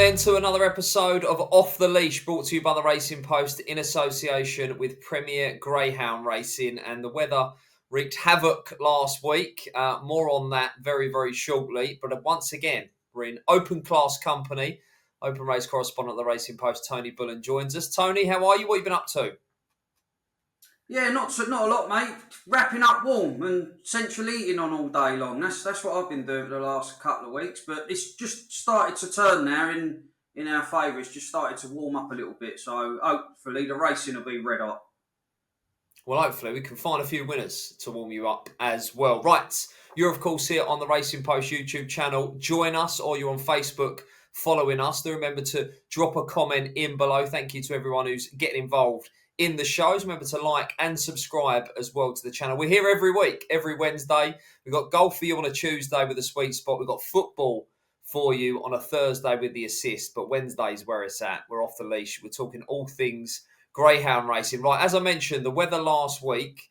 then to another episode of Off the Leash, brought to you by the Racing Post in association with Premier Greyhound Racing. And the weather wreaked havoc last week. More on that very, very shortly. But once again, we're in open class company. Open race correspondent at the Racing Post, Tony Bullen, joins us. Tony, how are you? What have you been up to? Yeah, not a lot, mate. Wrapping up warm and central eating on all day long. That's what I've been doing for the last couple of weeks. But it's just started to turn now in our favour. It's just started to warm up a little bit. So hopefully the racing will be red hot. Well, hopefully we can find a few winners to warm you up as well. Right, you're of course here on the Racing Post YouTube channel. Join us, or you're on Facebook following us. Do remember to drop a comment in below. Thank you to everyone who's getting involved in the shows. Remember to like and subscribe as well to the channel. We're here every week, every Wednesday. We've got golf for you on a Tuesday with a sweet spot. We've got football for you on a Thursday with the assist. But Wednesday's where it's at. We're off the leash. We're talking all things Greyhound racing. Right, as I mentioned, the weather last week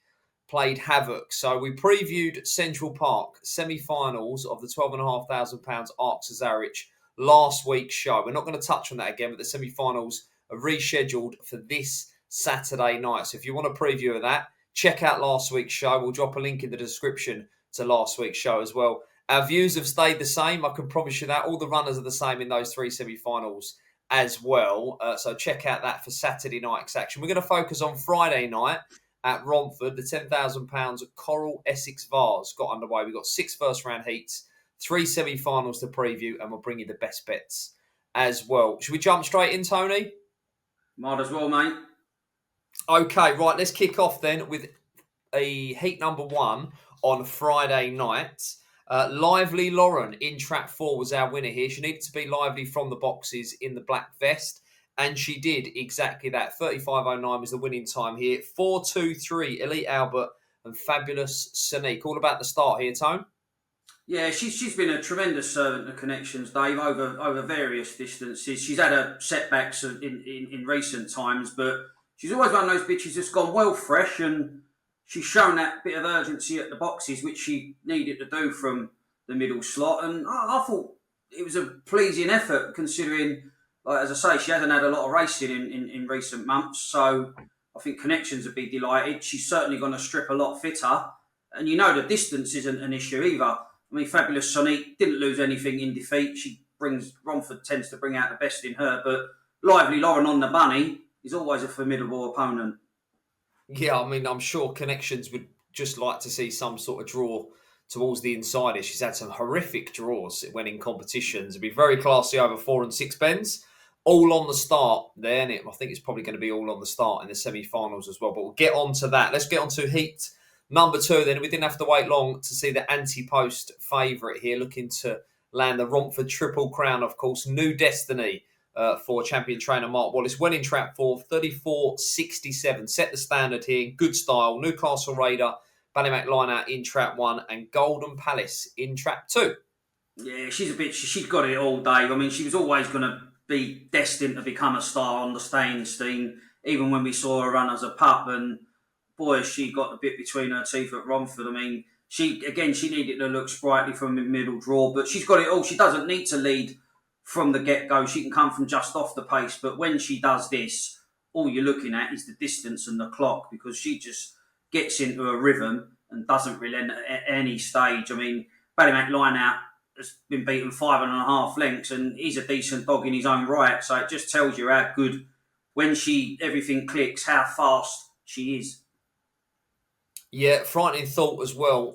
played havoc. So we previewed Central Park semi-finals of the £12,500 Arcs Azarich last week's show. We're not going to touch on that again, but the semi-finals are rescheduled for this Saturday night. So if you want a preview of that, check out last week's show. We'll drop a link in the description to last week's show as well. Our views have stayed the same. I can promise you that. All the runners are the same in those three semi-finals as well. So check out that for Saturday night's action. We're going to focus on Friday night at Romford. The £10,000 Coral Essex Vase got underway. We've got 6 first-round heats, 3 semi-finals to preview, and we'll bring you the best bets as well. Should we jump straight in, Tony? Might as well, mate. Okay, right, let's kick off then with a heat number 1 on Friday night. Lively Lauren in trap 4 was our winner here. She needed to be lively from the boxes in the black vest, and she did exactly that. 35.09 was the winning time here. 4-2-3, Elite Albert and Fabulous Sonique. All about the start here, Tone. Yeah, she's been a tremendous servant of connections, Dave, over various distances. She's had her setbacks in recent times, but she's always one of those bitches that's gone well fresh, and she's shown that bit of urgency at the boxes, which she needed to do from the middle slot. And I thought it was a pleasing effort, considering, like, as I say, she hasn't had a lot of racing in recent months. So I think connections would be delighted. She's certainly going to strip a lot fitter. And you know the distance isn't an issue either. I mean, Fabulous Sonique didn't lose anything in defeat. Romford tends to bring out the best in her. But Lively Lauren on the bunny is always a formidable opponent. Yeah, I mean, I'm sure Connections would just like to see some sort of draw towards the insider. She's had some horrific draws when in competitions. It'd be very classy over 4 and 6 pens. All on the start there, and I think it's probably going to be all on the start in the semi-finals as well. But we'll get on to that. Let's get on to heat number 2 then. We didn't have to wait long to see the anti-post favourite here, looking to land the Romford Triple Crown, of course. New destiny for champion trainer Mark Wallace. Went in trap 4, 34.67. Set the standard here. Good style. Newcastle Raider, Ballymac Lineout in trap 1, and Golden Palace in trap 2. Yeah, she's got it all, Dave. I mean, she was always going to be destined to become a star on the staying steam, even when we saw her run as a pup. And boy, she got a bit between her teeth at Romford. I mean, she needed to look sprightly from the middle draw, but she's got it all. She doesn't need to lead from the get-go. She can come from just off the pace, but when she does this, all you're looking at is the distance and the clock, because she just gets into a rhythm and doesn't relent at any stage. I mean, Ballymac Lineout has been beaten 5.5 lengths, and he's a decent dog in his own right, so it just tells you how good, when everything clicks, how fast she is. Yeah, frightening thought as well.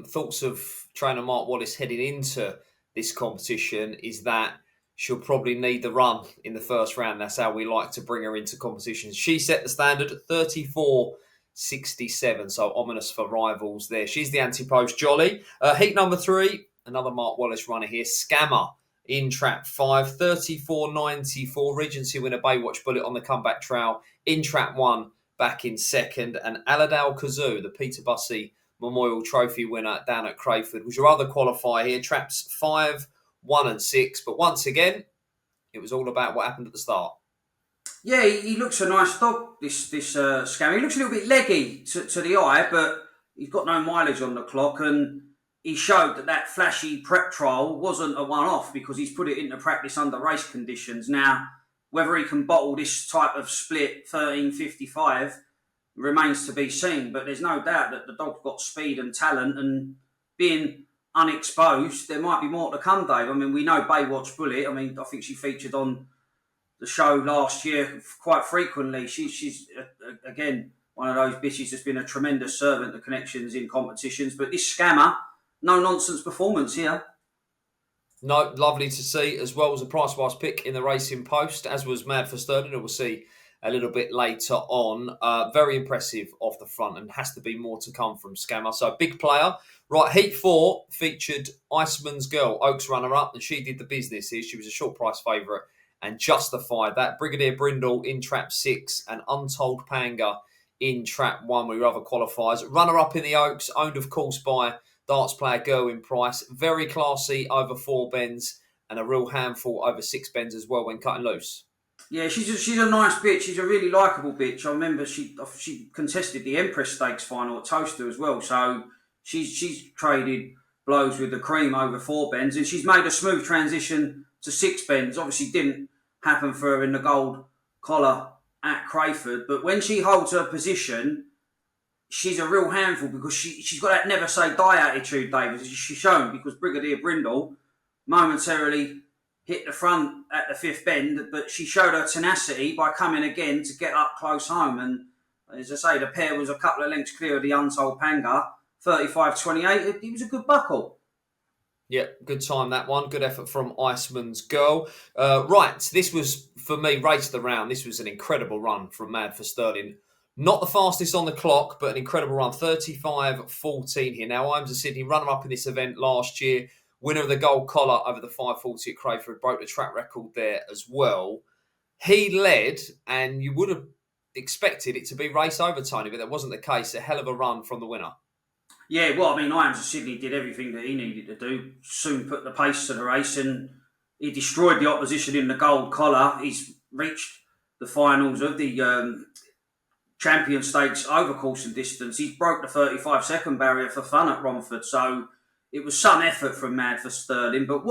Thoughts of trainer Mark Wallace heading into this competition is that she'll probably need the run in the first round. That's how we like to bring her into competitions. She set the standard at 34.67, so ominous for rivals there. She's the anti-post jolly. Heat number 3, another Mark Wallace runner here. Scammer in trap 5, 34.94. Regency winner Baywatch Bullet on the comeback trail in trap 1, back in second. And Aladale Kazoo, the Peter Bussey Memorial Trophy winner down at Crayford, was your other qualifier here. Traps 5, 1 and 6. But once again, it was all about what happened at the start. Yeah, he looks a nice dog, this Scammer. He looks a little bit leggy to the eye, but he's got no mileage on the clock. And he showed that flashy prep trial wasn't a one-off because he's put it into practice under race conditions. Now, whether he can bottle this type of split 13.55 remains to be seen, but there's no doubt that the dog's got speed and talent, and being unexposed, there might be more to come, Dave. I mean, we know Baywatch Bullet. I mean, I think she featured on the show last year quite frequently. She's again, one of those bitches that's been a tremendous servant to connections in competitions, but this Scammer, no nonsense performance here. No, lovely to see, as well as a price-wise pick in the Racing Post, as was Mad for Sterling, who we'll see a little bit later on. Very impressive off the front, and has to be more to come from Scammer. So, big player. Right, Heat 4 featured Iceman's Girl, Oaks runner-up, and she did the business here. She was a short price favourite and justified that. Brigadier Brindle in trap 6 and Untold Panga in trap 1 with your other qualifiers. Runner-up in the Oaks, owned, of course, by darts player Gerwin Price. Very classy over 4 bends and a real handful over 6 bends as well when cutting loose. Yeah, she's a nice bitch. She's a really likeable bitch. I remember she contested the Empress Stakes final at Toaster as well. So she's traded blows with the cream over 4 bends, and she's made a smooth transition to 6 bends. Obviously, didn't happen for her in the gold collar at Crayford, but when she holds her position, she's a real handful because she's got that never say die attitude, David, as she's shown, because Brigadier Brindle momentarily hit the front at the 5th bend, but she showed her tenacity by coming again to get up close home. And as I say, the pair was a couple of lengths clear of the Untold Panga, 35.28. It was a good buckle. Yeah, good time, that one. Good effort from Iceman's Girl. Right, this was, for me, raced the round. This was an incredible run from Mad for Sterling. Not the fastest on the clock, but an incredible run. 35.14 here. Now, Imes of Sydney, runner-up in this event last year. Winner of the gold collar over the 540 at Crayford. Broke the track record there as well. He led, and you would have expected it to be race over, Tony, but that wasn't the case. A hell of a run from the winner. Yeah, well, I mean, Iams of Sydney did everything that he needed to do. Soon put the pace to the race, and he destroyed the opposition in the gold collar. He's reached the finals of the Champion Stakes over course and distance. He's broke the 35-second barrier for fun at Romford, so it was some effort from Mad for Sterling. But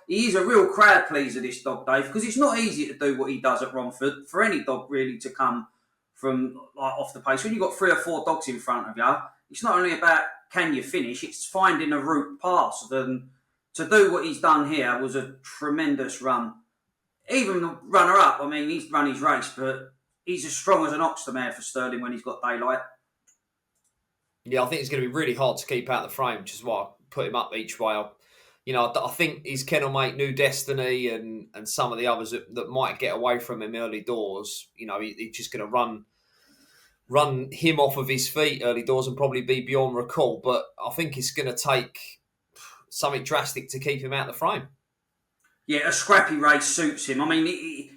he is a real crowd pleaser, this dog, Dave, because it's not easy to do what he does at Romford for any dog really to come from off the pace. When you've got 3 or 4 dogs in front of you, it's not only about can you finish, it's finding a route past. And to do what he's done here was a tremendous run. Even the runner-up, I mean, he's run his race, but he's as strong as an ox, the Mad for Sterling, when he's got daylight. Yeah, I think it's going to be really hard to keep out the frame, which is why I put him up each way. I think his kennel mate, New Destiny, and some of the others that might get away from him early doors, he's just going to run him off of his feet early doors and probably be beyond recall. But I think it's going to take something drastic to keep him out of the frame. Yeah, a scrappy race suits him. I mean,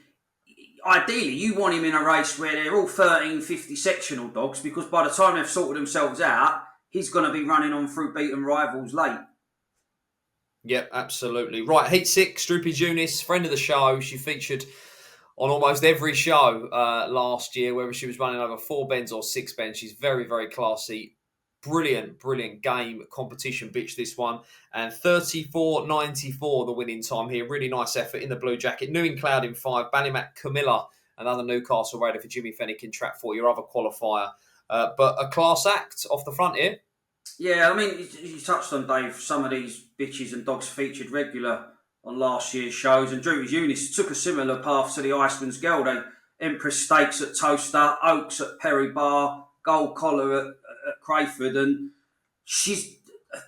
ideally, you want him in a race where they're all 13.50 sectional dogs, because by the time they've sorted themselves out, he's going to be running on through beaten rivals late. Yep, absolutely. Right, Heat 6, Droopy Eunice, friend of the show. She featured on almost every show last year, whether she was running over 4 bends or 6 bends. She's very, very classy. Brilliant game competition bitch, this one. And 34.94 the winning time here. Really nice effort in the blue jacket. New in Cloud in 5. Ballymac Camilla, another Newcastle raider for Jimmy Fennick in trap 4, your other qualifier. But a class act off the front here. Yeah, I mean, you touched on, Dave, some of these bitches and dogs featured regular on last year's shows, and Droopy Eunice took a similar path to the Iceman's Girl. They Empress Stakes at Toaster, Oaks at Perry Bar, Gold Collar at Crayford, and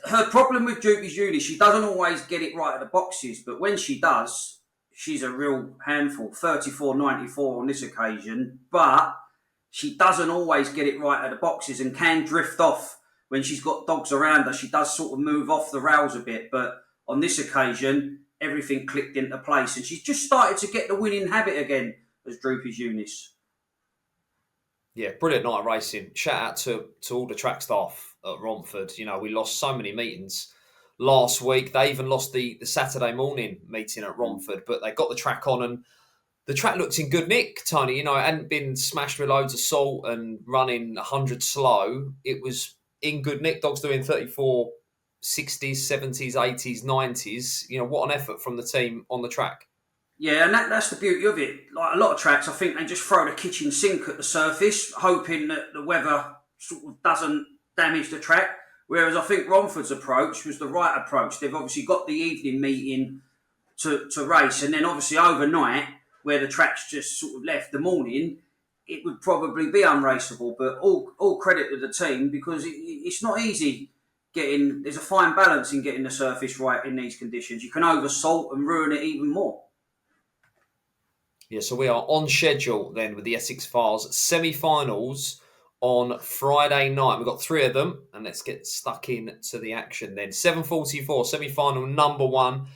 her problem with Droopy Eunice, she doesn't always get it right at the boxes, but when she does, she's a real handful. 34.94 on this occasion, but she doesn't always get it right at the boxes and can drift off when she's got dogs around her. She does sort of move off the rails a bit, but on this occasion, everything clicked into place, and she's just started to get the winning habit again as Droopy Eunice. Yeah, brilliant night of racing. Shout out to all the track staff at Romford. We lost so many meetings last week. They even lost the Saturday morning meeting at Romford, but they got the track on, and the track looks in good nick, Tony. It hadn't been smashed with loads of salt and running 100 slow. It was in good nick. Dogs doing 34 60s, 70s, 80s, 90s. What an effort from the team on the track. Yeah, and that's the beauty of it. Like a lot of tracks, I think they just throw the kitchen sink at the surface, hoping that the weather sort of doesn't damage the track. Whereas I think Romford's approach was the right approach. They've obviously got the evening meeting to race, and then obviously overnight, where the track's just sort of left the morning, it would probably be unraceable. But all credit to the team, because it's not easy getting. There's a fine balance in getting the surface right in these conditions. You can over salt and ruin it even more. Yeah, so we are on schedule then with the Essex Vase semi-finals on Friday night. We've got 3 of them, and let's get stuck into the action then. 7:44, semi-final number 1,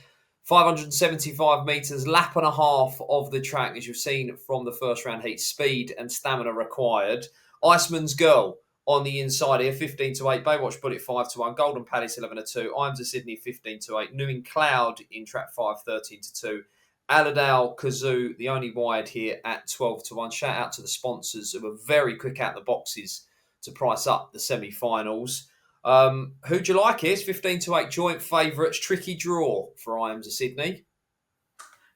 575 metres, lap and a half of the track, as you've seen from the first round heat. Speed and stamina required. Iceman's Girl on the inside here, 15-8. Baywatch Bullet 5-1. Golden Palace 11-2. Iams of Sydney 15-8. New in Cloud in track 5, 13-2. Aladale Kazoo, the only wide here at 12-1. Shout out to the sponsors who were very quick out the boxes to price up the semi-finals. Who'd you like here? It's 15-8 joint favourites. Tricky draw for Iams of Sydney.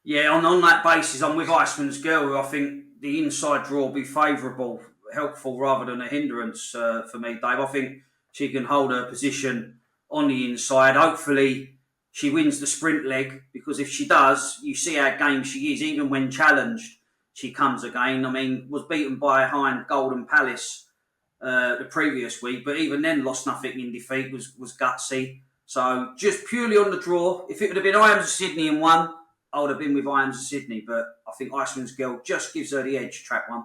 Yeah, on that basis, I'm with Iceman's Girl, who I think the inside draw will be favourable, helpful rather than a hindrance for me, Dave. I think she can hold her position on the inside. Hopefully, she wins the sprint leg, because if she does, you see how game she is. Even when challenged, she comes again. I mean, was beaten behind Golden Palace the previous week, but even then lost nothing in defeat, was gutsy. So just purely on the draw, if it would have been Iams of Sydney in 1, I would have been with Iams of Sydney, but I think Iceman's Girl just gives her the edge, track 1.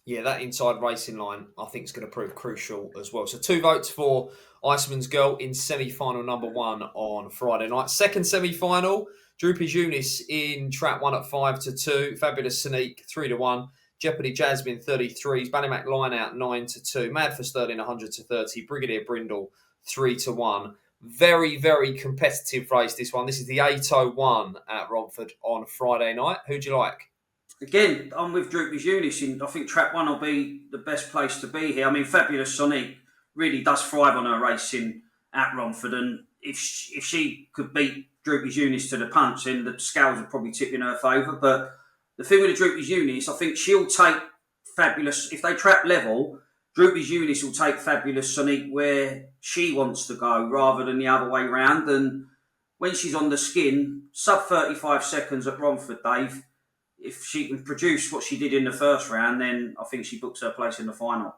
Yeah, that inside racing line, I think, is going to prove crucial as well. So 2 votes for Iceman's Girl in semi-final number 1 on Friday night. Second semi-final, Droopy's Eunice in track 1 at 5-2. Fabulous Sneak 3-1. Jeopardy Jasmine 33s. Ballymac line out 9-2. Mad for Sterling 100-30. Brigadier Brindle 3-1. Very, very competitive race, this one. This is the 801 at Romford on Friday night. Who'd you like? Again, I'm with Droopy's Eunice. I think track 1 will be the best place to be here. I mean, Fabulous Sonic really does thrive on her racing at Romford, and if she could beat Droopy's Eunice to the punch, then the scales would probably tip in her favour. But the thing with the Droopy's Eunice, I think she'll take Fabulous, if they trap level, Droopy's Eunice will take Fabulous Sonic where she wants to go rather than the other way round. And when she's on the skin, sub 35 seconds at Romford, Dave, if she can produce what she did in the first round, then I think she books her place in the final.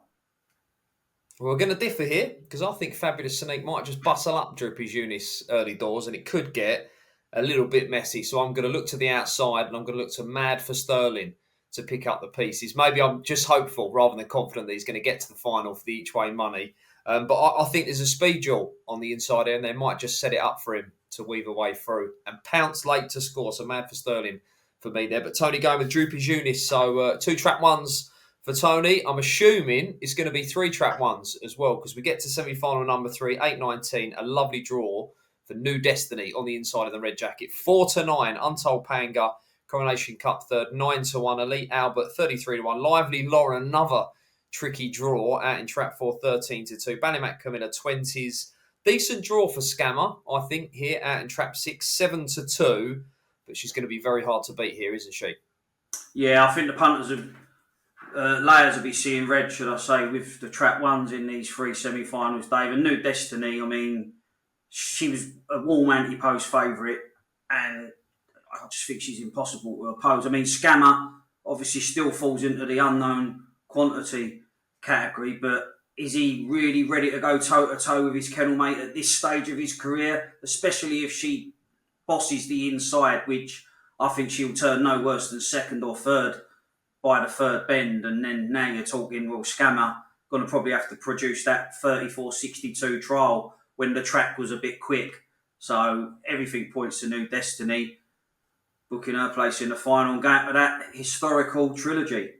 Well, we're going to differ here, because I think Fabulous Sonic might just bustle up Droopy's Eunice early doors, and it could get a little bit messy. So I'm going to look to the outside, and I'm going to look to Mad for Sterling to pick up the pieces. Maybe I'm just hopeful rather than confident that he's going to get to the final for the each-way money. But I think there's a speed duel on the inside here, and they might just set it up for him to weave a way through and pounce late to score. So Mad for Sterling for me there. But Tony going with Droopy's Eunice. So 2 track 1s for Tony. I'm assuming it's going to be 3 track 1s as well, because we get to semi-final number 3, 8-19, a lovely draw for New Destiny on the inside of the red jacket. 4-9, Untold Panga, Coronation Cup third, 9-1, Elite Albert 33-1, Lively Lauren, another tricky draw out in track 4, 13-2, Ballymac Camilla 20s. Decent draw for Scammer, I think, here out in trap 6, 7-2. But she's going to be very hard to beat here, isn't she? Yeah, I think the punters layers will be seeing red, should I say, with the track 1s in these 3 semi-finals, Dave. And New Destiny, I mean, she was a warm anti-post favourite, and I just think she's impossible to oppose. I mean, Scammer obviously still falls into the unknown quantity category, but is he really ready to go toe-to-toe with his kennel mate at this stage of his career, especially if she bosses the inside, which I think she'll turn no worse than second or third by the third bend. And then now you're talking, well, Scammer going to probably have to produce that 34.62 trial when the track was a bit quick. So everything points to New Destiny booking her place in the final and going to that historical trilogy.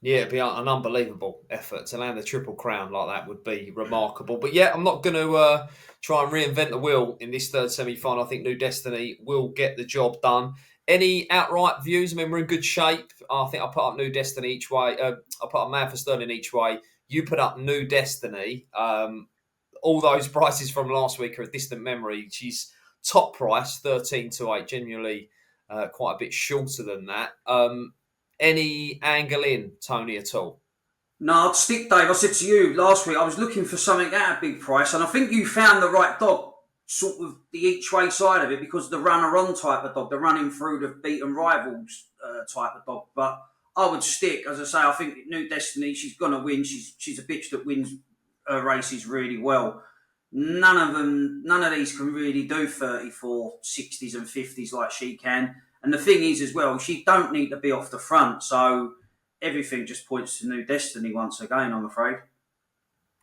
Yeah, it'd be an unbelievable effort to land the Triple Crown like that would be remarkable. But yeah, I'm not going to try and reinvent the wheel in this third semi-final. I think New Destiny will get the job done. Any outright views? I mean, we're in good shape. I think I put up New Destiny each way. I put up Mad for Sterling each way. You put up New Destiny. all those prices from last week are a distant memory. She's top price, 13 to 8, genuinely quite a bit shorter than that. Any angle in, Tony, at all? No, I'd stick, Dave. I said to you last week, I was looking for something at a big price, and I think you found the right dog, sort of the each way side of it, because the runner on type of dog, the running through the beaten rivals type of dog. But I would stick, as I say, I think New Destiny, she's going to win. She's a bitch that wins her races really well. None of these can really do 34, 60s and 50s like she can. And the thing is as well, she don't need to be off the front, so everything just points to New Destiny once again, I'm afraid.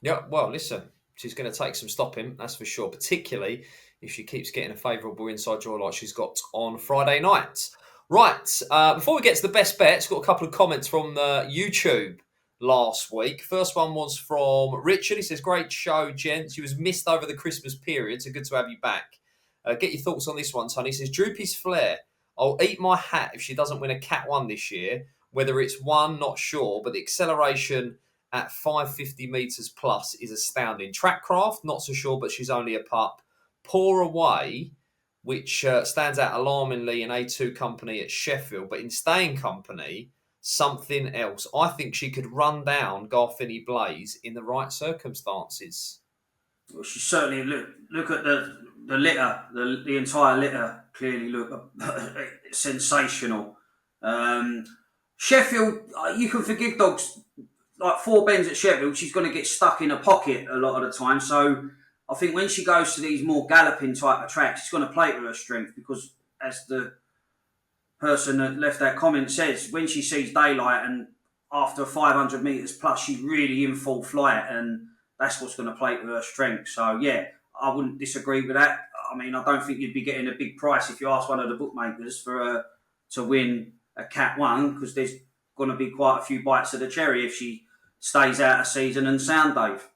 Yeah, well, listen, she's going to take some stopping, that's for sure, particularly if she keeps getting a favourable inside draw like she's got on Friday night. Right, before we get to the best bets, got a couple of comments from YouTube last week. First one was from Richard. He says, great show, gents. You was missed over the Christmas period, so good to have you back. Get your thoughts on this one, Tony. He says, Droopy's Flair. I'll eat my hat if she doesn't win a Cat 1 this year. Whether it's one, not sure, but the acceleration at 550 metres plus is astounding. Trackcraft, not so sure, but she's only a pup. Pour Away, which stands out alarmingly in A2 company at Sheffield, but in staying company, something else. I think she could run down Garfinny Blaze in the right circumstances. Well, she certainly look at the litter, the entire litter clearly look sensational. Sheffield, you can forgive dogs like 4 bends at Sheffield. She's going to get stuck in a pocket a lot of the time. So I think when she goes to these more galloping type of tracks, she's going to play to her strength because, as the person that left that comment says, when she sees daylight and after 500 metres plus, she's really in full flight, and that's what's going to play to her strength. So yeah, I wouldn't disagree with that. I mean, I don't think you'd be getting a big price if you ask one of the bookmakers for her to win a Cat 1, because there's going to be quite a few bites of the cherry if she stays out of season and sound, Dave.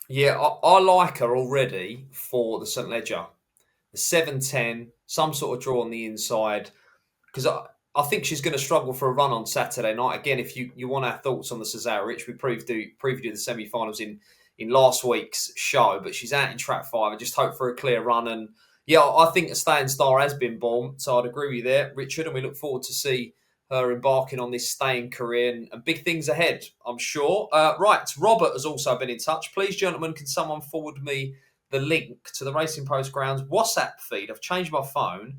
Yeah, I like her already for the St Ledger. The 7-10, some sort of draw on the inside, because I think she's going to struggle for a run on Saturday night. Again, if you want our thoughts on the Cesare Rich, we previewed the semi-finals in last week's show, but she's out in track 5. I just hope for a clear run. And yeah, I think a staying star has been born, so I'd agree with you there, Richard, and we look forward to see her embarking on this staying career and big things ahead, I'm sure. Right, Robert has also been in touch. Please, gentlemen, can someone forward me the link to the Racing Post Grounds WhatsApp feed? I've changed my phone.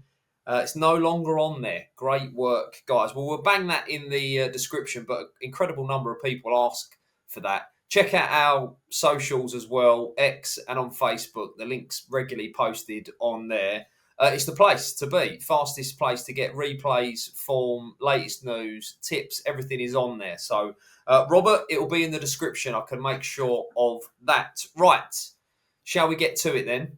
It's no longer on there. Great work, guys. Well, we'll bang that in the description, but an incredible number of people ask for that. Check out our socials as well, X and on Facebook. The link's regularly posted on there. It's the place to be. Fastest place to get replays, form, latest news, tips. Everything is on there. So, Robert, it will be in the description. I can make sure of that. Right. Shall we get to it then?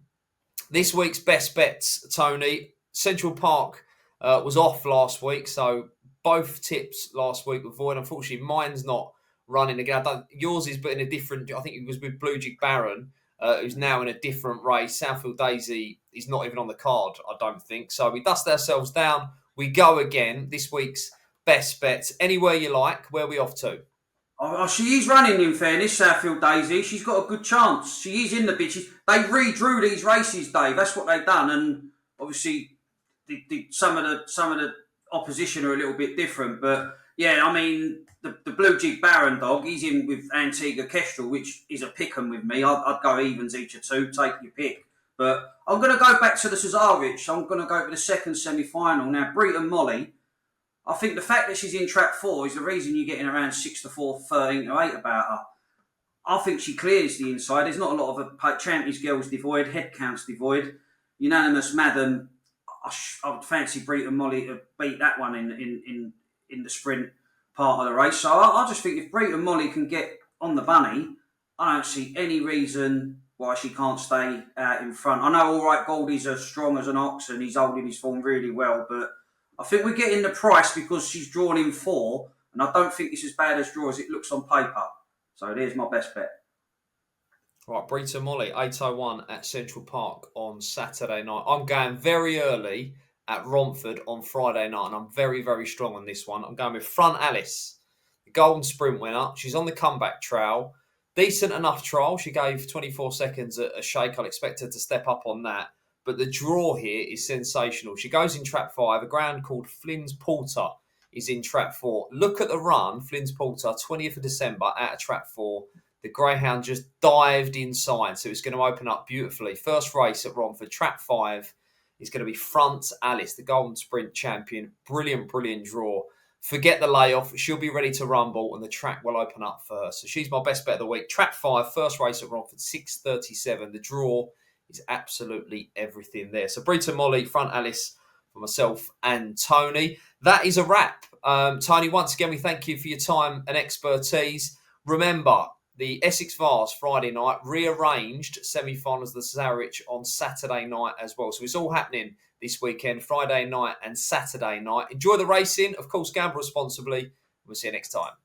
This week's best bets, Tony. Central Park was off last week, so both tips last week were void. Unfortunately, mine's not running again. Yours is, but in a different. I think it was with Blue Jig Baron, who's now in a different race. Southfield Daisy is not even on the card, I don't think. So we dust ourselves down. We go again. This week's best bets. Anywhere you like. Where are we off to? Oh, she is running, in fairness, Southfield Daisy. She's got a good chance. She is in the bitches. They redrew these races, Dave. That's what they've done, and obviously some of the opposition are a little bit different, but yeah, I mean the Blue Jig Baron dog, he's in with Antigua Kestrel, which is a pick 'em with me. I'd go evens each of 2, take your pick. But I'm going to go back to the Cesarewitch. I'm going to go for the second semi-final now. Breton Molly. I think the fact that she's in track 4 is the reason you're getting around 6-4, 13-8 about her. I think she clears the inside. There's not a lot of her Champions Girls devoid, head counts devoid. Unanimous Madam. I would fancy Breton Molly to beat that one in the sprint part of the race. So I just think if Breton Molly can get on the bunny, I don't see any reason why she can't stay out in front. I know All Right Goldie's as strong as an ox and he's holding his form really well, but I think we're getting the price because she's drawn in 4, and I don't think it's as bad as draw as it looks on paper. So there's my best bet. Right, Brita Molly, 8:01 at Central Park on Saturday night. I'm going very early at Romford on Friday night, and I'm very, very strong on this one. I'm going with Front Alice, the Golden Sprint winner. She's on the comeback trail. Decent enough trial. She gave 24 seconds a shake. I'll expect her to step up on that. But the draw here is sensational. She goes in trap 5. A ground called Flynn's Porter is in trap 4. Look at the run. Flynn's Porter, 20th of December, out of trap 4. The Greyhound just dived inside, so it's going to open up beautifully. First race at Romford, trap 5 is going to be Front Alice, the Golden Sprint champion. Brilliant, brilliant draw. Forget the layoff. She'll be ready to rumble, and the track will open up for her. So she's my best bet of the week. Trap 5, first race at Romford, 6:37. The draw is absolutely everything there. So Brita, Molly, Front Alice for myself and Tony. That is a wrap. Tony, once again, we thank you for your time and expertise. Remember, the Essex Vase Friday night, rearranged semi-finals of the Sarich on Saturday night as well. So it's all happening this weekend, Friday night and Saturday night. Enjoy the racing. Of course, gamble responsibly. We'll see you next time.